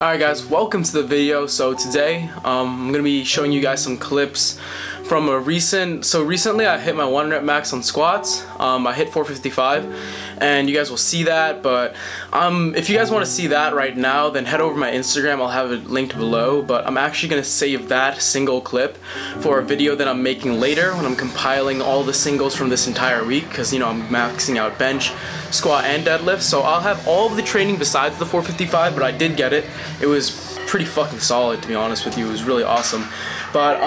Alright guys, welcome to the video. So today I'm going to be showing you guys some clips from a recently I hit my 1 rep max on squats. I hit 455 and you guys will see that, but if you guys want to see that right now, then head over to my Instagram. I'll have it linked below, but I'm actually going to save that single clip for a video that I'm making later when I'm compiling all the singles from this entire week, because you know I'm maxing out bench, squat, and deadlift. So I'll have all of the training besides the 455, but I did get it. It was pretty fucking solid, to be honest with you. It was really awesome. But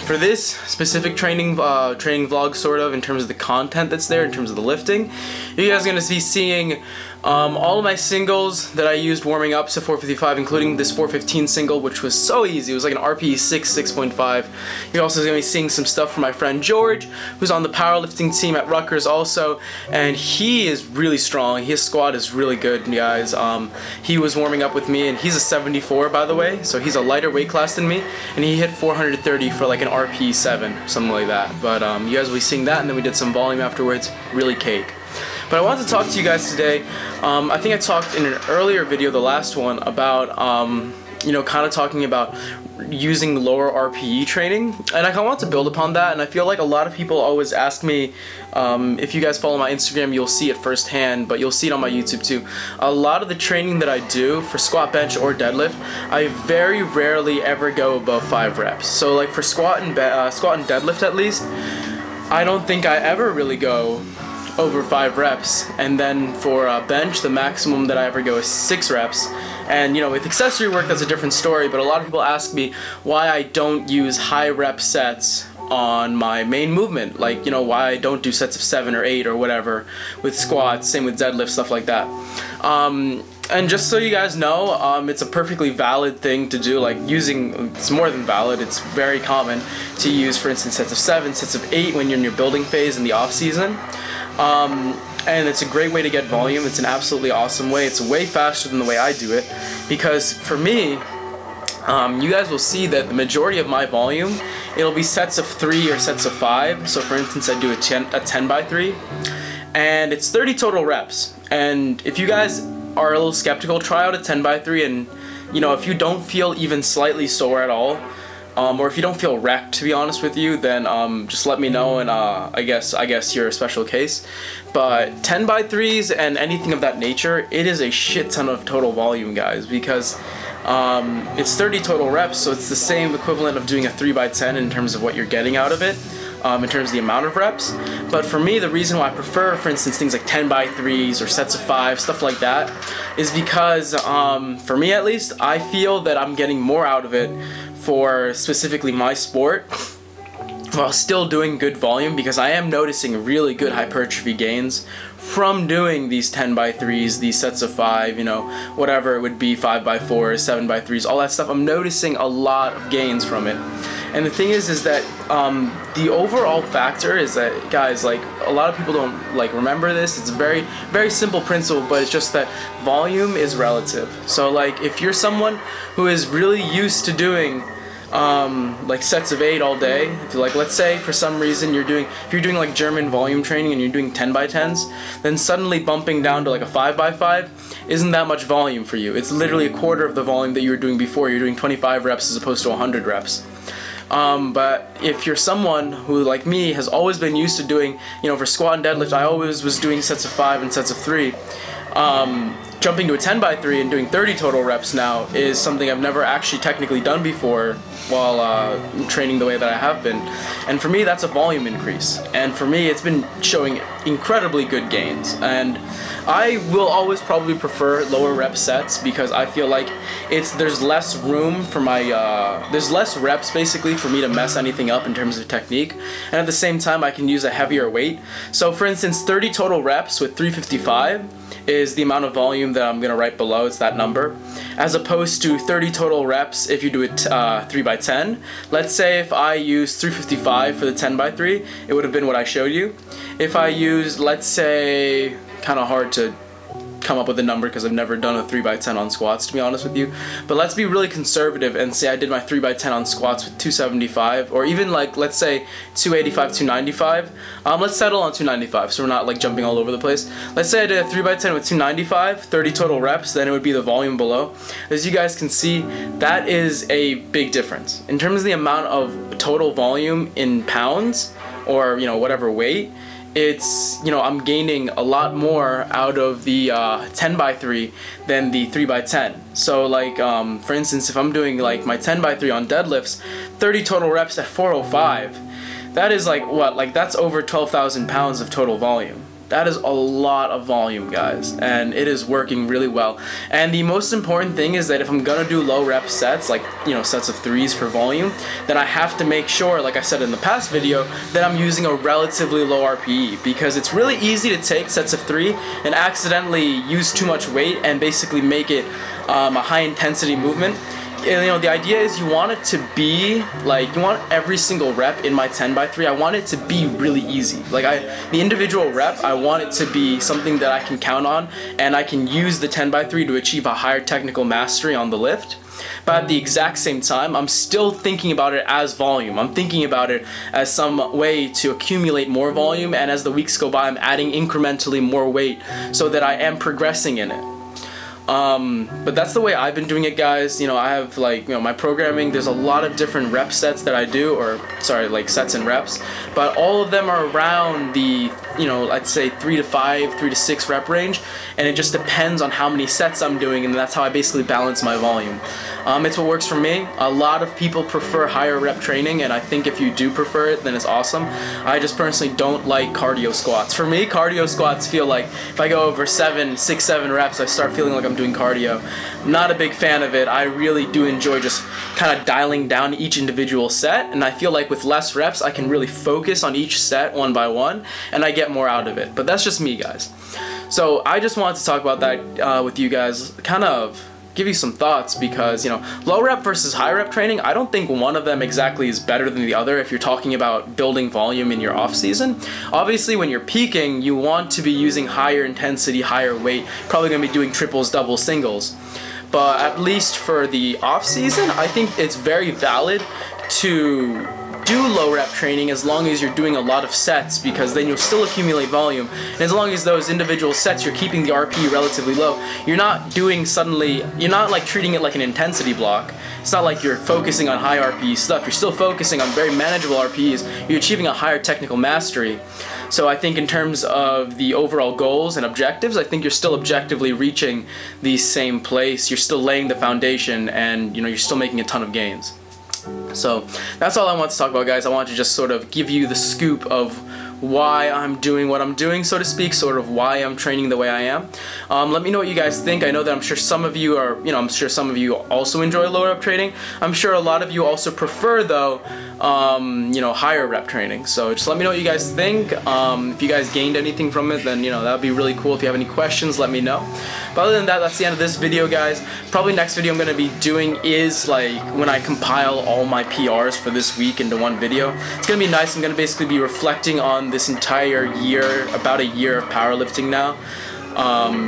for this specific training vlog, sort of, in terms of the content that's there, in terms of the lifting, you guys are going to be seeing all of my singles that I used warming up to 455, including this 415 single, which was so easy. It was like an RPE 6.5. You're also going to be seeing some stuff from my friend George, who's on the powerlifting team at Rutgers also, and he is really strong. His squat is really good, guys. He was warming up with me, and he's a 74, by the way, so he's a lighter weight class than me, and he hit 430 for like an RPE 7, something like that. But you guys will be seeing that, and then we did some volume afterwards. Really cake. But I wanted to talk to you guys today. I think I talked in an earlier video, the last one, about you know, kind of talking about using lower RPE training, and I kind of want to build upon that. And I feel like a lot of people always ask me, if you guys follow my Instagram, you'll see it firsthand, but you'll see it on my YouTube too. A lot of the training that I do for squat, bench, or deadlift, I very rarely ever go above 5 reps. So like for squat and deadlift at least, I don't think I ever really go over 5 reps. And then for bench, the maximum that I ever go is 6 reps. And you know, with accessory work, that's a different story, but a lot of people ask me why I don't use high rep sets on my main movement, like, you know, why I don't do sets of 7 or 8 or whatever with squats, same with deadlift, stuff like that. And just so you guys know, it's a perfectly valid thing to do. Like, it's more than valid, it's very common to use, for instance, sets of 7, sets of 8 when you're in your building phase in the off season. And it's a great way to get volume. It's an absolutely awesome way. It's way faster than the way I do it, because for me, you guys will see that the majority of my volume, it'll be sets of 3 or sets of 5. So for instance, I do a 10 by 3, and it's 30 total reps. And if you guys are a little skeptical, try out a 10 by 3, and you know, if you don't feel even slightly sore at all, or if you don't feel wrecked, to be honest with you, then just let me know, and I guess you're a special case. But 10 by 3s and anything of that nature, it is a shit ton of total volume, guys, because it's 30 total reps, so it's the same equivalent of doing a 3 by 10 in terms of what you're getting out of it, in terms of the amount of reps. But for me, the reason why I prefer, for instance, things like 10 by 3s or sets of 5, stuff like that, is because for me at least, I feel that I'm getting more out of it for specifically my sport while still doing good volume, because I am noticing really good hypertrophy gains from doing these 10 by 3s, these sets of 5, you know, whatever it would be, 5 by 4s, 7 by 3s, all that stuff. I'm noticing a lot of gains from it. And the thing is that the overall factor is that, guys, like, a lot of people don't like remember this. It's a very, very simple principle, but it's just that volume is relative. So like, if you're someone who is really used to doing like sets of 8 all day, if you, like, let's say for some reason if you're doing like German volume training and you're doing 10 by 10s, then suddenly bumping down to like a 5 by 5 isn't that much volume for you. It's literally a quarter of the volume that you were doing before. You're doing 25 reps as opposed to 100 reps. But if you're someone who, like me, has always been used to doing, you know, for squat and deadlift, I always was doing sets of 5 and sets of 3. Jumping to a 10 by 3 and doing 30 total reps now is something I've never actually technically done before while training the way that I have been. And for me, that's a volume increase. And for me, it's been showing incredibly good gains. And I will always probably prefer lower rep sets, because I feel like there's less room for there's less reps basically for me to mess anything up in terms of technique. And at the same time, I can use a heavier weight. So for instance, 30 total reps with 355 is the amount of volume that I'm going to write below. It's that number, as opposed to 30 total reps if you do it 3 by 10. Let's say if I use 355 for the 10 by 3, it would have been what I showed you. If I use, let's say, kind of hard to come up with a number because I've never done a 3x10 on squats, to be honest with you. But let's be really conservative and say I did my 3x10 on squats with 275, or even like, let's say 285, 295. Let's settle on 295 so we're not like jumping all over the place. Let's say I did a 3x10 with 295, 30 total reps, then it would be the volume below. As you guys can see, that is a big difference. In terms of the amount of total volume in pounds, or whatever weight, it's, I'm gaining a lot more out of the 10x3 than the 3x10. So like, for instance, if I'm doing like my 10x3 on deadlifts, 30 total reps at 405, that is like what? Like that's over 12,000 pounds of total volume. That is a lot of volume, guys, and it is working really well. And the most important thing is that if I'm gonna do low rep sets, like sets of 3s for volume, then I have to make sure, like I said in the past video, that I'm using a relatively low RPE, because it's really easy to take sets of 3 and accidentally use too much weight and basically make it a high intensity movement. The idea is you want it to be like, you want every single rep in my 10x3, I want it to be really easy. Like the individual rep, I want it to be something that I can count on, and I can use the 10x3 to achieve a higher technical mastery on the lift. But at the exact same time, I'm still thinking about it as volume. I'm thinking about it as some way to accumulate more volume, and as the weeks go by, I'm adding incrementally more weight so that I am progressing in it. But that's the way I've been doing it, guys. I have like, my programming, there's a lot of different rep sets that I do, or sorry, like sets and reps, but all of them are around the, I'd say 3 to 5, 3 to 6 rep range, and it just depends on how many sets I'm doing, and that's how I basically balance my volume. It's what works for me. A lot of people prefer higher rep training, and I think if you do prefer it, then it's awesome. I just personally don't like cardio squats. For me, cardio squats feel like if I go over 6, 7 reps, I start feeling like I'm doing cardio. I'm not a big fan of it. I really do enjoy just kind of dialing down each individual set, and I feel like with less reps, I can really focus on each set one by one, and I get more out of it. But that's just me, guys. So I just wanted to talk about that with you guys, kind of give you some thoughts, because low rep versus high rep training, I don't think one of them exactly is better than the other if you're talking about building volume in your off season. Obviously when you're peaking, you want to be using higher intensity, higher weight, probably going to be doing triples, doubles, singles. But at least for the off season, I think it's very valid to do low rep training as long as you're doing a lot of sets, because then you'll still accumulate volume, and as long as those individual sets you're keeping the RPE relatively low, you're not like treating it like an intensity block. It's not like you're focusing on high RPE stuff, you're still focusing on very manageable RPEs, you're achieving a higher technical mastery. So I think in terms of the overall goals and objectives, I think you're still objectively reaching the same place, you're still laying the foundation, and you're still making a ton of gains. So that's all I want to talk about, guys. I want to just sort of give you the scoop of why I'm doing what I'm doing, so to speak, sort of why I'm training the way I am. Let me know what you guys think. I know that I'm sure some of you are, I'm sure some of you also enjoy low rep training. I'm sure a lot of you also prefer, though, higher rep training. So just let me know what you guys think. If you guys gained anything from it, then that would be really cool. If you have any questions, let me know. But other than that, that's the end of this video, guys. Probably next video I'm going to be doing is like when I compile all my PRs for this week into one video. It's going to be nice. I'm going to basically be reflecting on this entire year, about a year of powerlifting now.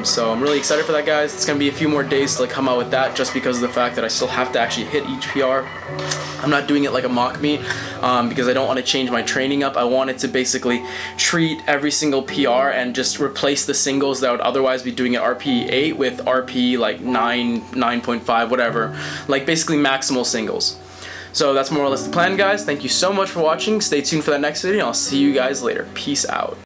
So I'm really excited for that, guys. It's going to be a few more days to come out with that, just because of the fact that I still have to actually hit each PR. I'm not doing it like a mock meet because I don't want to change my training up. I wanted to basically treat every single PR and just replace the singles that would otherwise be doing at RPE 8 with RPE like 9, 9.5, whatever. Like basically maximal singles. So that's more or less the plan, guys. Thank you so much for watching. Stay tuned for that next video, and I'll see you guys later. Peace out.